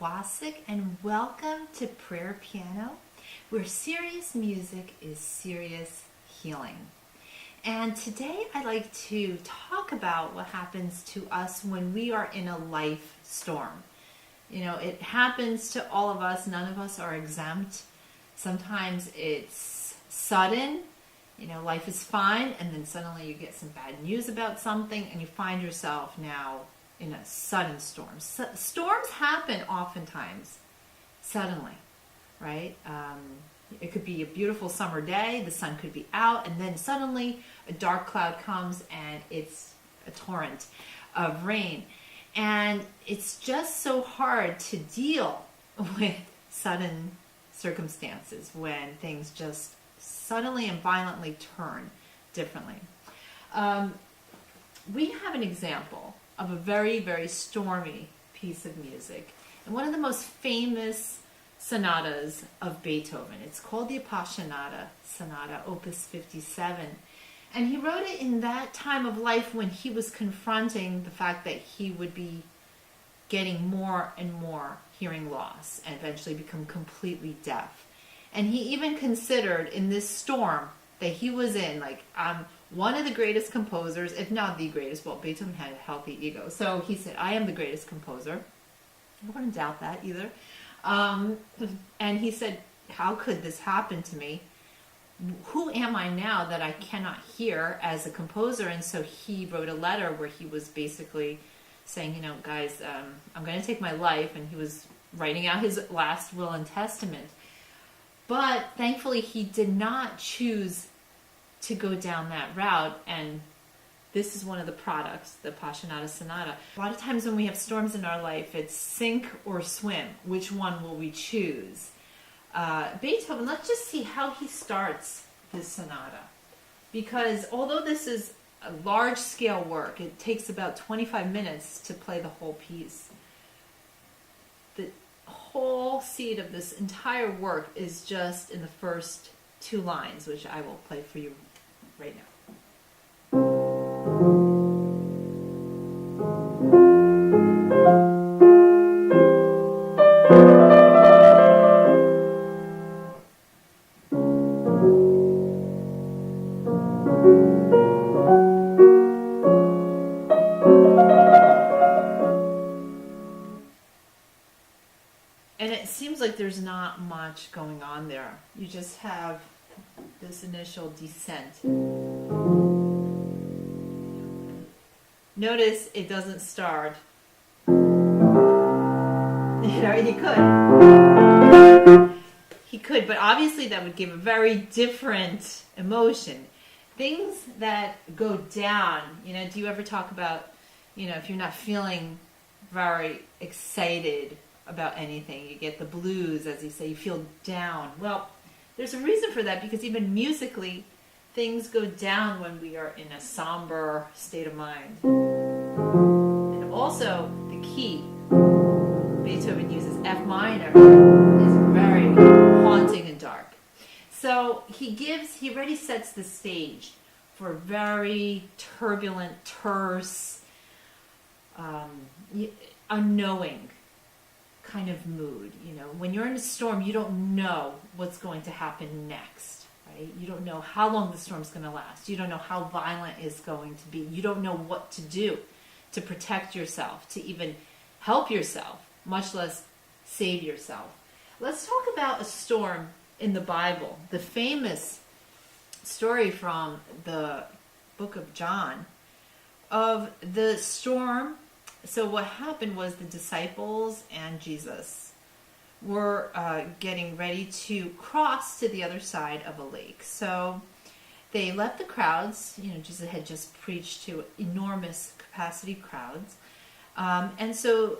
Wasik, and welcome to Prayer Piano, where serious music is serious healing. And today I'd like to talk about what happens to us when we are in a life storm. You know, it happens to all of us. None of us are exempt. Sometimes it's sudden. You know, life is fine, and then suddenly you get some bad news about something, and you find yourself now in a sudden storm. Storms happen oftentimes suddenly, right? It could be a beautiful summer day, the sun could be out, and then suddenly a dark cloud comes and it's a torrent of rain. And it's just so hard to deal with sudden circumstances when things just suddenly and violently turn differently. We have an example of a very, very stormy piece of music, and one of the most famous sonatas of Beethoven. It's called the Appassionata Sonata, Opus 57. And he wrote it in that time of life when he was confronting the fact that he would be getting more and more hearing loss and eventually become completely deaf. And he even considered in this storm that he was in, like, one of the greatest composers, if not the greatest. Well, Beethoven had a healthy ego. So he said, I am the greatest composer. I wouldn't doubt that either. And he said, how could this happen to me? Who am I now that I cannot hear as a composer? And so he wrote a letter where he was basically saying, you know, guys, I'm going to take my life. And he was writing out his last will and testament. But thankfully, he did not choose to go down that route. And this is one of the products, the Appassionata Sonata. A lot of times when we have storms in our life, it's sink or swim. Which one will we choose? Beethoven, let's just see how he starts this sonata. Because although this is a large-scale work, it takes about 25 minutes to play the whole piece. The whole seed of this entire work is just in the first two lines, which I will play for you right now. And it seems like there's not much going on there. You just have this initial descent. Notice it doesn't start. You know, he could, but obviously that would give a very different emotion. Things that go down, you know, do you ever talk about, you know, if you're not feeling very excited about anything, you get the blues, as you say, you feel down. Well, there's a reason for that, because even musically, things go down when we are in a somber state of mind. And also, the key Beethoven uses, F minor, is very haunting and dark. So he already sets the stage for a very turbulent, terse, unknowing kind of mood. You know, when you're in a storm, you don't know what's going to happen next, right? You don't know how long the storm's going to last. You don't know how violent it's going to be. You don't know what to do to protect yourself, to even help yourself, much less save yourself. Let's talk about a storm in the Bible, the famous story from the book of John of the storm. So what happened was the disciples and Jesus were getting ready to cross to the other side of a lake. So they left the crowds. You know, Jesus had just preached to enormous capacity crowds. And so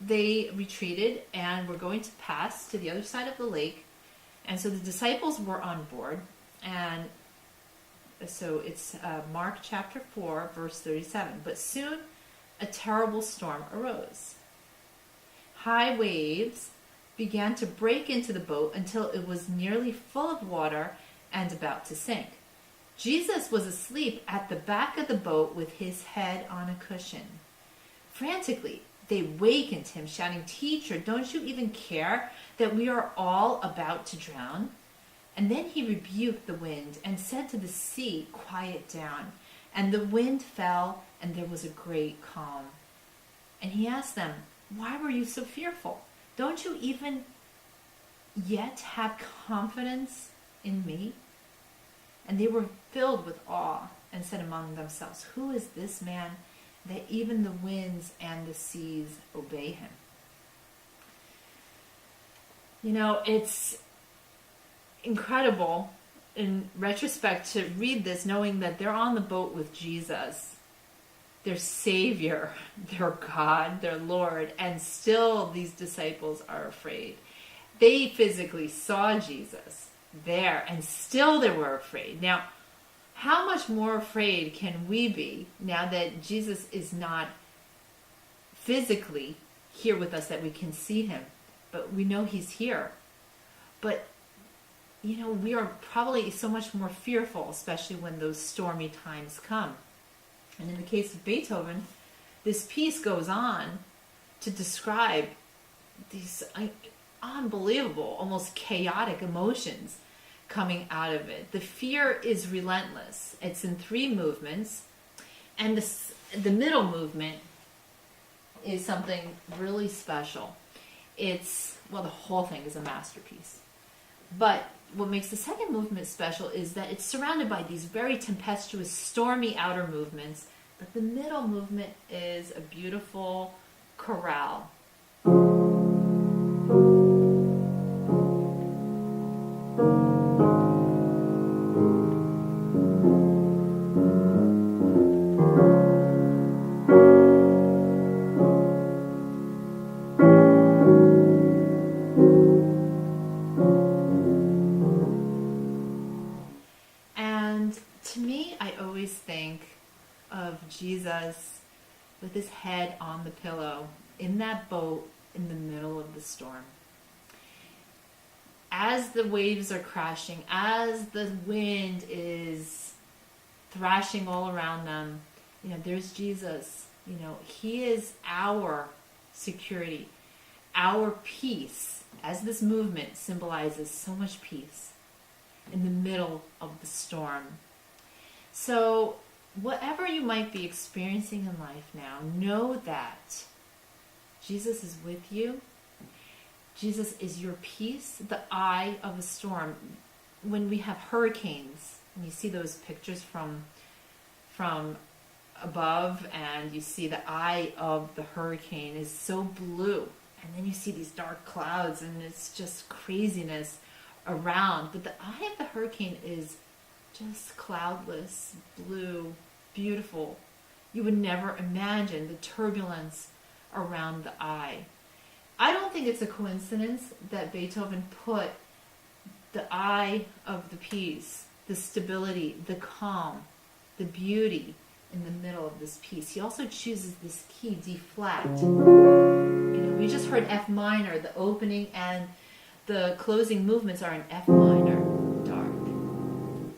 they retreated and were going to pass to the other side of the lake. And so the disciples were on board. And so it's Mark chapter 4, verse 37. But soon a terrible storm arose. High waves began to break into the boat until it was nearly full of water and about to sink. Jesus was asleep at the back of the boat with his head on a cushion. Frantically, They wakened him, shouting, "Teacher, don't you even care that we are all about to drown?" And then he rebuked the wind and said to the sea, "Quiet down." And the wind fell, and there was a great calm. And he asked them, "Why were you so fearful? Don't you even yet have confidence in me?" And they were filled with awe and said among themselves, "Who is this man that even the winds and the seas obey him?" You know, it's incredible in retrospect to read this, knowing that they're on the boat with Jesus, their Savior, their God, their Lord, and still these disciples are afraid. They physically saw Jesus there, and still they were afraid. Now, how much more afraid can we be now that Jesus is not physically here with us, that we can see him, but we know he's here? But, you know, we are probably so much more fearful, especially when those stormy times come. And in the case of Beethoven, this piece goes on to describe these unbelievable, almost chaotic emotions coming out of it. The fear is relentless. It's in 3 movements, and the middle movement is something really special. The whole thing is a masterpiece. But what makes the second movement special is that it's surrounded by these very tempestuous, stormy outer movements, but the middle movement is a beautiful chorale. And to me, I always think of Jesus with his head on the pillow in that boat in the middle of the storm. As the waves are crashing, as the wind is thrashing all around them, you know, there's Jesus. You know, he is our security, our peace, as this movement symbolizes so much peace in the middle of the storm. So whatever you might be experiencing in life now, know that Jesus is with you. Jesus is your peace, the eye of a storm. When we have hurricanes, and you see those pictures from above, and you see the eye of the hurricane is so blue, and then you see these dark clouds, and it's just craziness around. But the eye of the hurricane is just cloudless, blue, beautiful. You would never imagine the turbulence around the eye. I don't think it's a coincidence that Beethoven put the eye of the piece, the stability, the calm, the beauty in the middle of this piece. He also chooses this key, D flat. You know, we just heard F minor, the opening and the closing movements are in F minor, dark.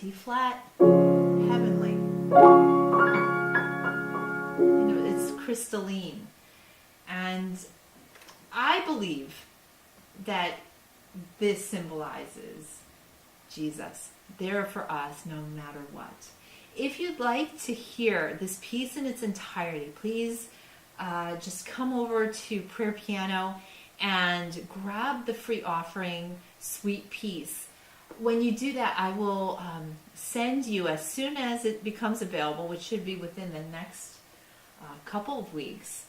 D flat, heavenly. You know, it's crystalline. And I believe that this symbolizes Jesus, there for us no matter what. If you'd like to hear this piece in its entirety, please just come over to Prayer Piano and grab the free offering, Sweet Peace. When you do that, I will send you, as soon as it becomes available, which should be within the next couple of weeks,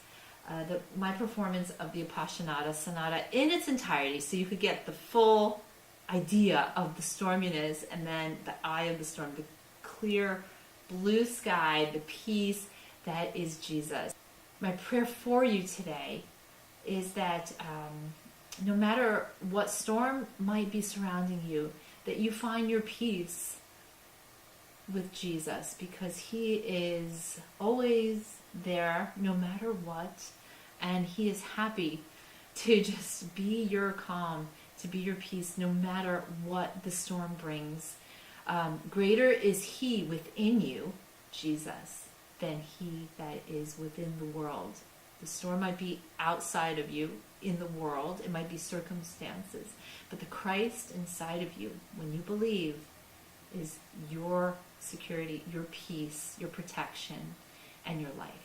my performance of the Appassionata Sonata in its entirety, so you could get the full idea of the storminess and then the eye of the storm, the clear blue sky, the peace that is Jesus. My prayer for you today is that no matter what storm might be surrounding you, that you find your peace with Jesus, because he is always there no matter what, and he is happy to just be your calm, to be your peace no matter what the storm brings. Greater is he within you, Jesus, than he that is within the world, The storm might be outside of you in the world. It might be circumstances. But the Christ inside of you, when you believe, is your security, your peace, your protection, and your life.